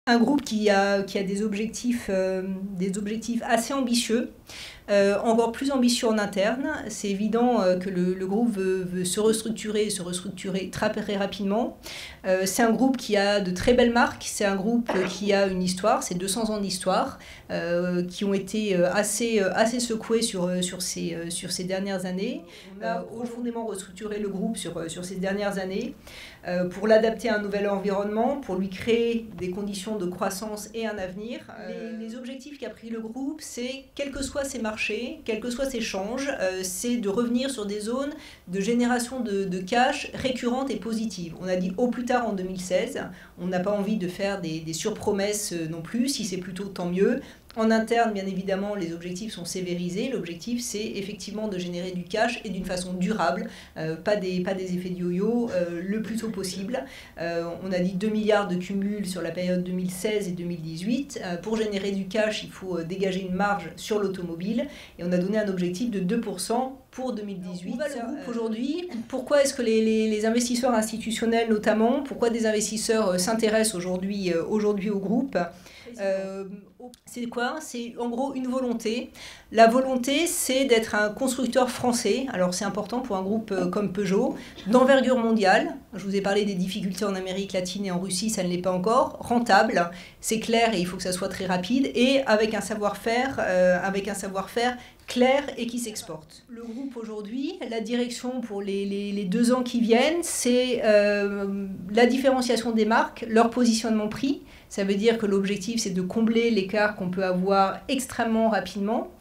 Un groupe qui a des objectifs assez ambitieux, encore plus ambitieux en interne. C'est évident que le groupe veut se restructurer très rapidement. C'est un groupe qui a de très belles marques, c'est un groupe qui a une histoire, c'est 200 ans d'histoire, qui ont été assez secoués sur ces dernières années. On a profondément restructuré le groupe sur ces dernières années pour l'adapter à un nouvel environnement, pour lui créer des conditions de croissance et un avenir. Les objectifs qu'a pris le groupe, c'est, quels que soient ses marchés, quels que soient ses changes, c'est de revenir sur des zones de génération de cash récurrentes et positives. On a dit au plus tard en 2016, on n'a pas envie de faire des surpromesses non plus, si c'est plutôt tant mieux. En interne, bien évidemment, les objectifs sont sévérisés. L'objectif, c'est effectivement de générer du cash et d'une façon durable, pas des effets de yo-yo, le plus tôt possible. On a dit 2 milliards de cumul sur la période 2016 et 2018. Pour générer du cash, il faut dégager une marge sur l'automobile et on a donné un objectif de 2% pour 2018. Où va le groupe aujourd'hui ? Pourquoi est-ce que les investisseurs institutionnels notamment, pourquoi des investisseurs s'intéressent aujourd'hui au groupe ? C'est quoi ? C'est en gros une volonté. La volonté, c'est d'être un constructeur français. Alors c'est important pour un groupe comme Peugeot, d'envergure mondiale. Je vous ai parlé des difficultés en Amérique latine et en Russie, ça ne l'est pas encore. Rentable, c'est clair et il faut que ça soit très rapide. Et avec un savoir-faire clair et qui s'exporte. Le groupe aujourd'hui, la direction pour les 2 ans qui viennent, c'est la différenciation des marques, leur positionnement prix. Ça veut dire que l'objectif, c'est de combler l'écart qu'on peut avoir extrêmement rapidement.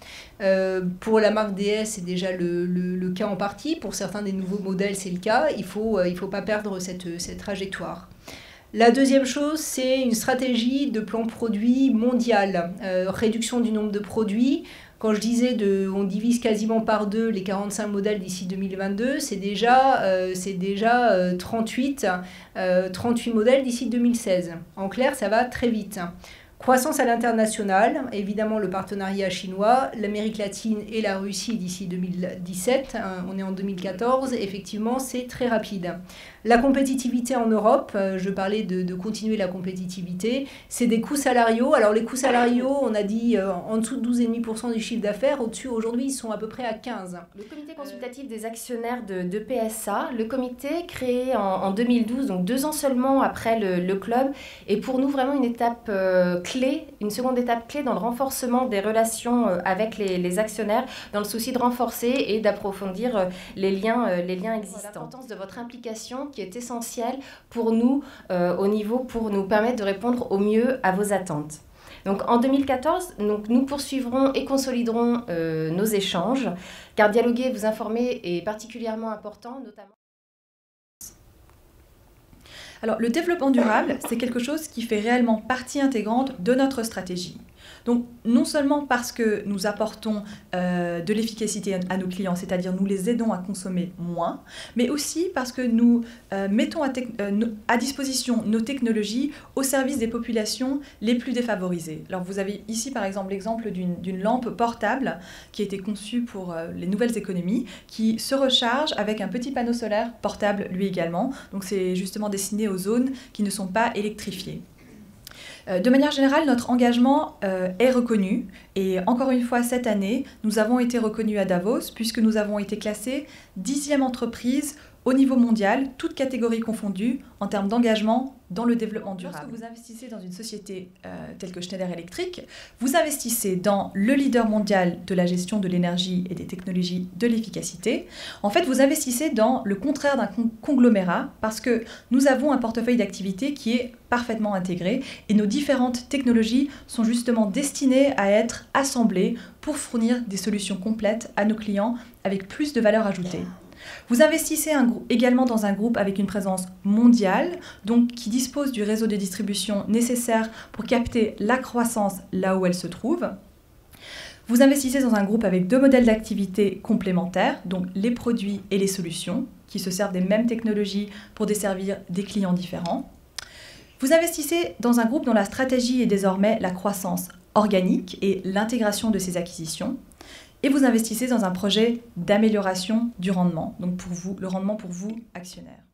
Pour la marque DS, c'est déjà le cas en partie. Pour certains des nouveaux modèles, c'est le cas. Il faut pas perdre cette trajectoire. La deuxième chose, c'est une stratégie de plan produit mondial. Réduction du nombre de produits. Quand je disais on divise quasiment par 2 les 45 modèles d'ici 2022, c'est déjà 38 modèles d'ici 2016. En clair, ça va très vite. Croissance à l'international, évidemment le partenariat chinois, l'Amérique latine et la Russie d'ici 2017, on est en 2014, effectivement c'est très rapide. La compétitivité en Europe, je parlais de continuer la compétitivité, c'est des coûts salariaux. Alors les coûts salariaux, on a dit en dessous de 12,5% du chiffre d'affaires, au-dessus aujourd'hui ils sont à peu près à 15%. Le comité consultatif des actionnaires de PSA, le comité créé en 2012, donc 2 ans seulement après le club, est pour nous vraiment une étape clé, une seconde étape clé dans le renforcement des relations avec les actionnaires, dans le souci de renforcer et d'approfondir les liens existants. L'importance de votre implication qui est essentielle pour nous pour nous permettre de répondre au mieux à vos attentes. Donc en 2014, nous poursuivrons et consoliderons nos échanges, car dialoguer et vous informer est particulièrement important, notamment. Alors, le développement durable, c'est quelque chose qui fait réellement partie intégrante de notre stratégie. Donc, non seulement parce que nous apportons de l'efficacité à nos clients, c'est-à-dire nous les aidons à consommer moins, mais aussi parce que nous mettons à disposition nos technologies au service des populations les plus défavorisées. Alors, vous avez ici, par exemple, l'exemple d'une lampe portable qui a été conçue pour les nouvelles économies, qui se recharge avec un petit panneau solaire portable, lui également. Donc, c'est justement destiné aux zones qui ne sont pas électrifiées. De manière générale, notre engagement est reconnu et encore une fois cette année, nous avons été reconnus à Davos puisque nous avons été classés 10e entreprise au niveau mondial, toutes catégories confondues, en termes d'engagement dans le développement durable. Lorsque vous investissez dans une société telle que Schneider Electric, vous investissez dans le leader mondial de la gestion de l'énergie et des technologies de l'efficacité. En fait, vous investissez dans le contraire d'un conglomérat parce que nous avons un portefeuille d'activités qui est parfaitement intégré et nos différentes technologies sont justement destinées à être assemblées pour fournir des solutions complètes à nos clients avec plus de valeur ajoutée. Vous investissez également dans un groupe avec une présence mondiale, donc qui dispose du réseau de distribution nécessaire pour capter la croissance là où elle se trouve. Vous investissez dans un groupe avec 2 modèles d'activité complémentaires, donc les produits et les solutions, qui se servent des mêmes technologies pour desservir des clients différents. Vous investissez dans un groupe dont la stratégie est désormais la croissance organique et l'intégration de ses acquisitions. Et vous investissez dans un projet d'amélioration du rendement, donc pour vous, le rendement pour vous, actionnaires.